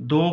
2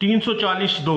340(2)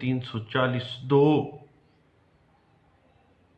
340(2)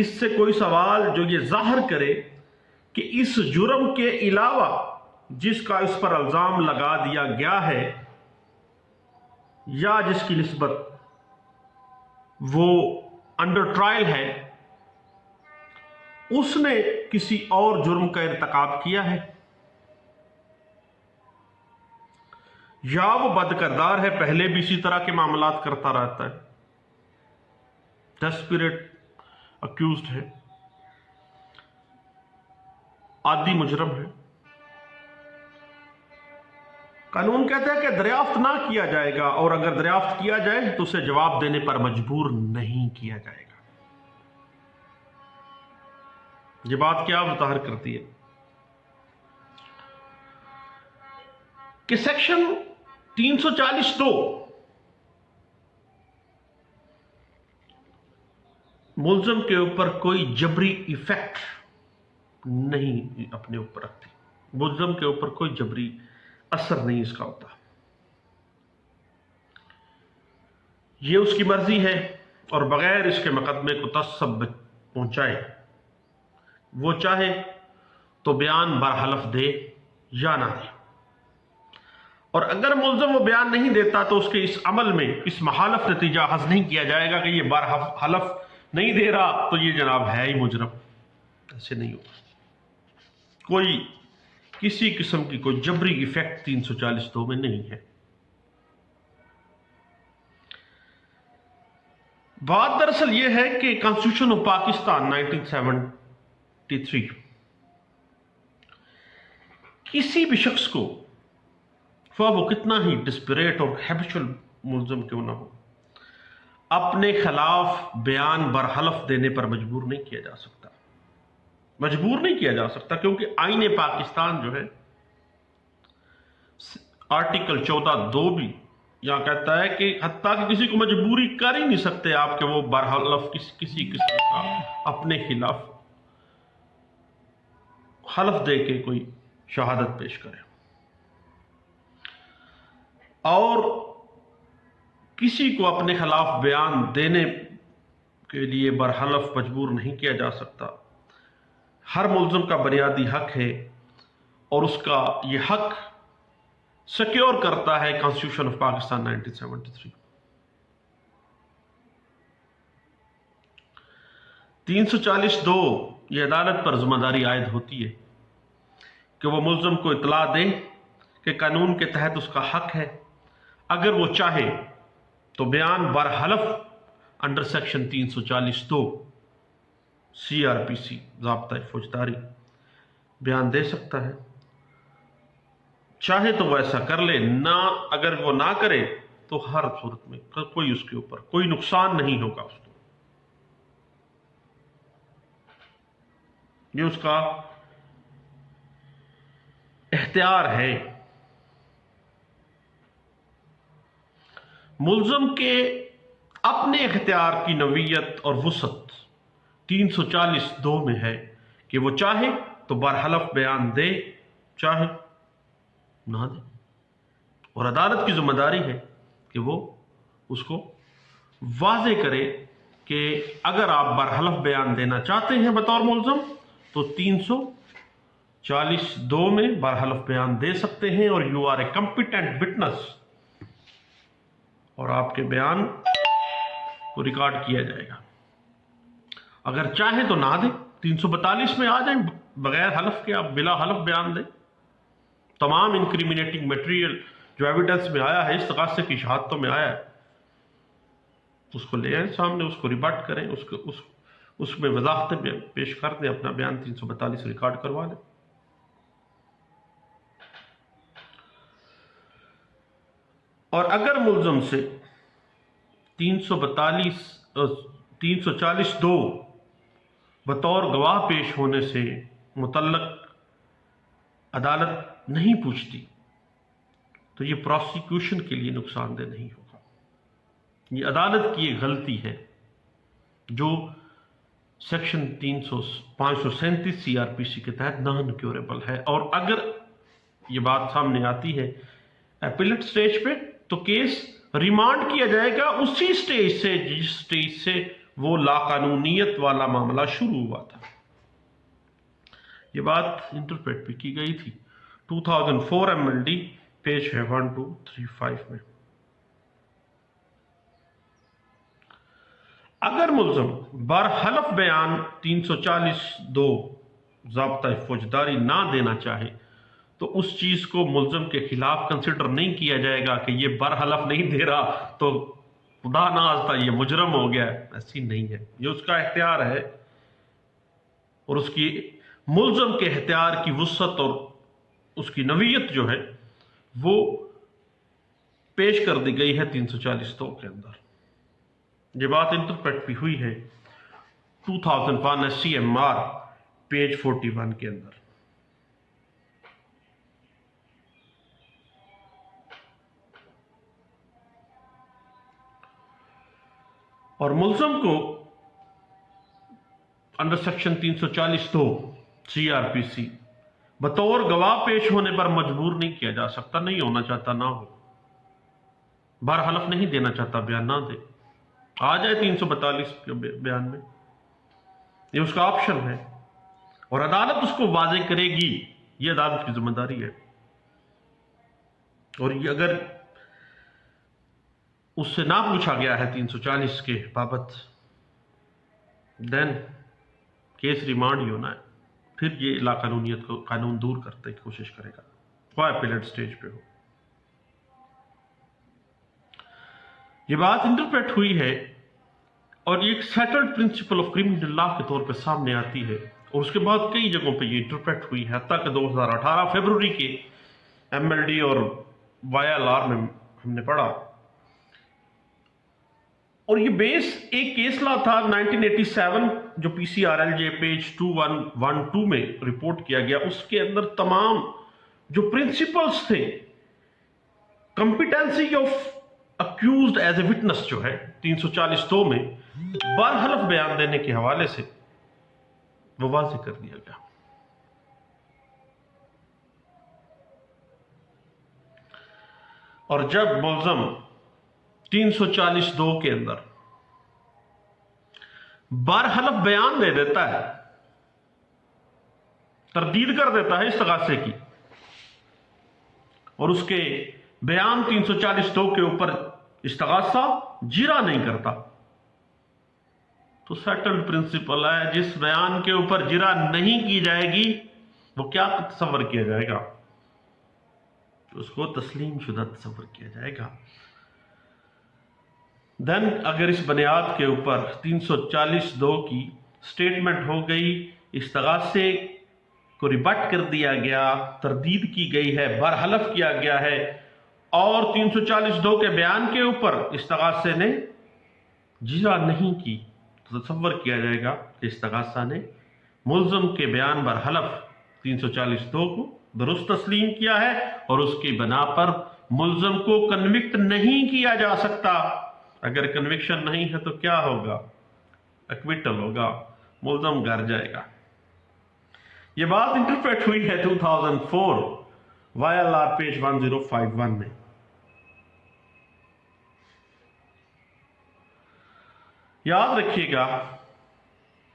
اس سے کوئی سوال جو یہ ظاہر کرے کہ اس جرم کے علاوہ جس کا اس پر الزام لگا دیا گیا ہے یا جس کی نسبت وہ انڈر ٹرائل ہے، اس نے کسی اور جرم کا ارتکاب کیا ہے، یا وہ بد کردار ہے، پہلے بھی اسی طرح کے معاملات کرتا رہتا ہے، ڈیسپریٹ اکیوزڈ ہے، عادی مجرم ہے، قانون کہتا ہے کہ دریافت نہ کیا جائے گا، اور اگر دریافت کیا جائے تو اسے جواب دینے پر مجبور نہیں کیا جائے گا۔ یہ بات کیا ظاہر کرتی ہے کہ سیکشن 340(2) ملزم کے اوپر کوئی جبری ایفیکٹ نہیں اپنے اوپر رکھتی، ملزم کے اوپر کوئی جبری اثر نہیں اس کا ہوتا، یہ اس کی مرضی ہے اور بغیر اس کے مقدمے کو تصب پہنچائے وہ چاہے تو بیان برحلف دے یا نہ دے، اور اگر ملزم وہ بیان نہیں دیتا تو اس کے اس عمل میں اس محالف نتیجہ اخذ نہیں کیا جائے گا کہ یہ برحلف نہیں دے رہا تو یہ جناب ہے ہی مجرم، ایسے نہیں ہوگا، کوئی کسی قسم کی کوئی جبری ایفیکٹ 340(2) میں نہیں ہے۔ بات دراصل یہ ہے کہ کانسٹیٹیوشن آف پاکستان 1973 کسی بھی شخص کو خواہ وہ کتنا ہی ڈسپریٹ اور ہیبچول ملزم کیوں نہ ہو اپنے خلاف بیان برحلف دینے پر مجبور نہیں کیا جا سکتا، کیونکہ آئین پاکستان جو ہے آرٹیکل 14(2) بھی یہاں کہتا ہے کہ حتیٰ کہ کسی کو مجبوری کر ہی نہیں سکتے آپ کہ وہ برحلف کسی قسم کا اپنے خلاف حلف دے کے کوئی شہادت پیش کرے، اور کسی کو اپنے خلاف بیان دینے کے لیے برحلف مجبور نہیں کیا جا سکتا۔ ہر ملزم کا بنیادی حق ہے اور اس کا یہ حق سیکیور کرتا ہے کانسٹیٹیوشن آف پاکستان 1973۔ 340(2) یہ عدالت پر ذمہ داری عائد ہوتی ہے کہ وہ ملزم کو اطلاع دے کہ قانون کے تحت اس کا حق ہے، اگر وہ چاہے تو بیان برحلف انڈر سیکشن 340(2) CRPC ضابطہ فوجداری بیان دے سکتا ہے، چاہے تو وہ ایسا کر لے، نہ اگر وہ نہ کرے تو ہر صورت میں کوئی اس کے اوپر کوئی نقصان نہیں ہوگا، اس کو یہ اس کا اختیار ہے۔ ملزم کے اپنے اختیار کی نوعیت اور وسعت 340(2) میں ہے کہ وہ چاہے تو برحلف بیان دے، چاہے نہ دے، اور عدالت کی ذمہ داری ہے کہ وہ اس کو واضح کرے کہ اگر آپ برحلف بیان دینا چاہتے ہیں بطور ملزم تو 340(2) میں برحلف بیان دے سکتے ہیں، اور you are a competent witness, اور آپ کے بیان کو ریکارڈ کیا جائے گا۔ اگر چاہیں تو نہ دیں، 342 میں آ جائیں، بغیر حلف کے آپ بلا حلف بیان دیں، تمام انکریمنیٹنگ میٹیریل جو ایویڈنس میں آیا ہے، استغاثے کی شہادتوں میں آیا ہے، اس کو لے آئیں سامنے، اس کو ریبٹ کریں، اس میں وضاحتیں پیش کر دیں، اپنا بیان 342 ریکارڈ کروا لیں۔ اور اگر ملزم سے 340(2) بطور گواہ پیش ہونے سے متعلق عدالت نہیں پوچھتی تو یہ پروسیکیوشن کے لیے نقصان دہ نہیں ہوگا، یہ عدالت کی ایک غلطی ہے جو سیکشن 537 CRPC کے تحت نان کیوریبل ہے، اور اگر یہ بات سامنے آتی ہے اپیلٹ سٹیج پہ تو کیس ریمانڈ کیا جائے گا اسی سٹیج سے جس سٹیج سے وہ لاقانونیت والا معاملہ شروع ہوا تھا۔ یہ بات انٹرپریٹ بھی کی گئی تھی 2004 MLD پیج ہے 1235 میں۔ اگر ملزم برحلف بیان 340(2) ضابطہ فوجداری نہ دینا چاہے تو اس چیز کو ملزم کے خلاف کنسیڈر نہیں کیا جائے گا کہ یہ برحلف نہیں دے رہا تو خدا ناخواستہ یہ مجرم ہو گیا۔ ایسی نہیں ہے، یہ اس کا اختیار ہے، اور اس کی ملزم کے اختیار کی وسعت اور اس کی نوعیت جو ہے وہ پیش کر دی گئی ہے 340(2) کے اندر۔ یہ بات انٹرپریٹ بھی ہوئی ہے 2001 SCMR پیج 41 کے اندر۔ اور ملزم کو انڈر سیکشن 340(2) CRPC بطور گواہ پیش ہونے پر مجبور نہیں کیا جا سکتا، نہیں ہونا چاہتا نہ ہو، برحلف نہیں دینا چاہتا بیان نہ دے، آ جائے 342 کے بیان میں، یہ اس کا آپشن ہے، اور عدالت اس کو واضح کرے گی، یہ عدالت کی ذمہ داری ہے۔ اور یہ اگر اس سے نہ پوچھا گیا ہے 340 کے بابت، دین کیس ریمانڈ ہی ہونا ہے، پھر یہ لاقانونیت کو قانون دور کرنے کی کوشش کرے گا، خواہ اپیلیٹ سٹیج پہ ہو۔ یہ بات انٹرپریٹ ہوئی ہے اور یہ ایک settled principle of criminal law کے طور پہ سامنے آتی ہے، اور اس کے بعد کئی جگہوں پہ یہ انٹرپریٹ ہوئی ہے، حتیٰ کہ 2018 فروری کے MLD اور YLR میں ہم نے پڑھا۔ اور یہ بیس ایک کیس لا تھا 1987 جو PCRLJ پیج 2112 میں رپورٹ کیا گیا، اس کے اندر تمام جو پرنسپلز تھے competency of accused as a witness جو ہے 340(2) میں برحلف بیان دینے کے حوالے سے وہ واضح کر دیا گیا۔ اور جب ملزم 340(2) کے اندر برحلف بیان دے دیتا ہے، تردید کر دیتا ہے استغاثے کی، اور اس کے بیان 340(2) کے اوپر استغاثہ جرا نہیں کرتا، تو سیٹلڈ پرنسپل ہے جس بیان کے اوپر جرا نہیں کی جائے گی وہ کیا تصور کیا جائے گا؟ اس کو تسلیم شدہ تصور کیا جائے گا۔ دین اگر اس بنیاد کے اوپر 340(2) کی سٹیٹمنٹ ہو گئی، استغاثے کو ریبٹ کر دیا گیا، تردید کی گئی ہے، برحلف کیا گیا ہے، اور 340(2) کے بیان کے اوپر استغاثے نے جرا نہیں کی، تو تصور کیا جائے گا کہ استغاثہ نے ملزم کے بیان برحلف 340(2) کو درست تسلیم کیا ہے، اور اس کی بنا پر ملزم کو کنوکٹ نہیں کیا جا سکتا۔ اگر کنوکشن نہیں ہے تو کیا ہوگا؟ ایکویٹل ہوگا، ملزم گھر جائے گا۔ یہ بات انٹرپریٹ ہوئی ہے 2004 YLR پیج 1051 میں۔ یاد رکھیے گا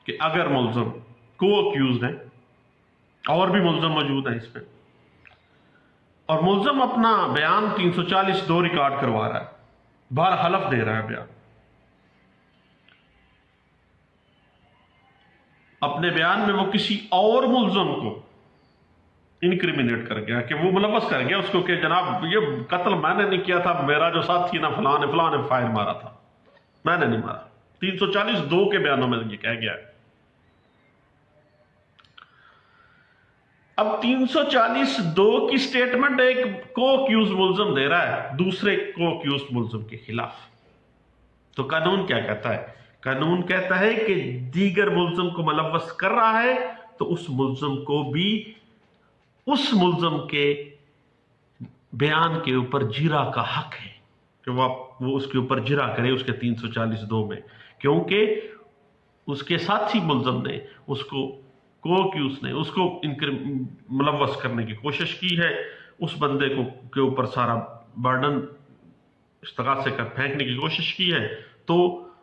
کہ اگر ملزم کو اکیوزڈ ہے، اور بھی ملزم موجود ہیں اس میں، اور ملزم اپنا بیان 340(2) ریکارڈ کروا رہا ہے، برحلف دے رہا ہے بیان، اپنے بیان میں وہ کسی اور ملزم کو انکریمنیٹ کر گیا کہ وہ ملوث کر گیا اس کو کہ جناب یہ قتل میں نے نہیں کیا تھا، میرا جو ساتھی نا فلاں نے فائر مارا تھا، میں نے نہیں مارا، 340(2) کے بیانوں میں یہ کہہ گیا ہے۔ اب 340(2) کی سٹیٹمنٹ ایک کو اکیوز ملزم دے رہا ہے دوسرے کو اکیوز ملزم کے خلاف، تو قانون کیا کہتا ہے؟ قانون کہتا ہے کہ دیگر ملزم کو ملوث کر رہا ہے تو اس ملزم کو بھی اس ملزم کے بیان کے اوپر جرا کا حق ہے کہ وہ اس کے اوپر جرا کرے اس کے 340(2) میں، کیونکہ اس کے ساتھی ملزم نے اس کو کوکیوس نے اس کو ملوث کرنے کی کوشش کی ہے، اس بندے کو کے اوپر سارا برڈن استغاثے کا پھینکنے کی کوشش کی ہے، تو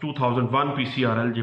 2001 PCRLJ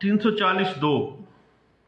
340(2)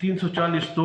340(2)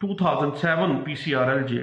2007 PCRLJ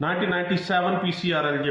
1997 PCRLJ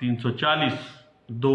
340(2).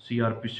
CRPC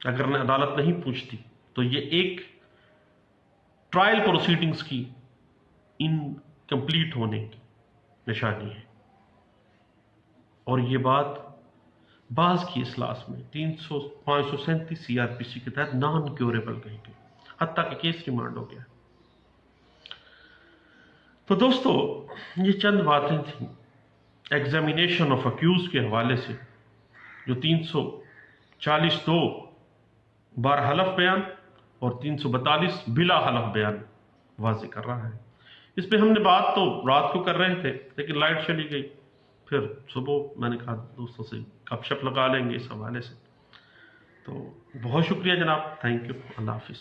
اگر عدالت نہیں پوچھتی تو یہ ایک ٹرائل پروسیڈنگز کی انکمپلیٹ ہونے کی نشانی ہے، اور یہ بات بعض کی اصلاحات میں 537 CRPC کے تحت نان کیوریبل کہیں گے، حتیٰ کہ کیس ریمانڈ ہو گیا۔ تو دوستو، یہ چند باتیں تھیں ایگزامینیشن آف اکیوز کے حوالے سے، جو 342 بار حلف بیان اور 342 بلا حلف بیان واضح کر رہا ہے۔ اس پہ ہم نے بات تو رات کو کر رہے تھے، لیکن لائٹ چلی گئی، پھر صبح میں نے کہا دوستوں سے گپ شپ لگا لیں گے اس حوالے سے۔ تو بہت شکریہ جناب، تھینک یو، اللہ حافظ۔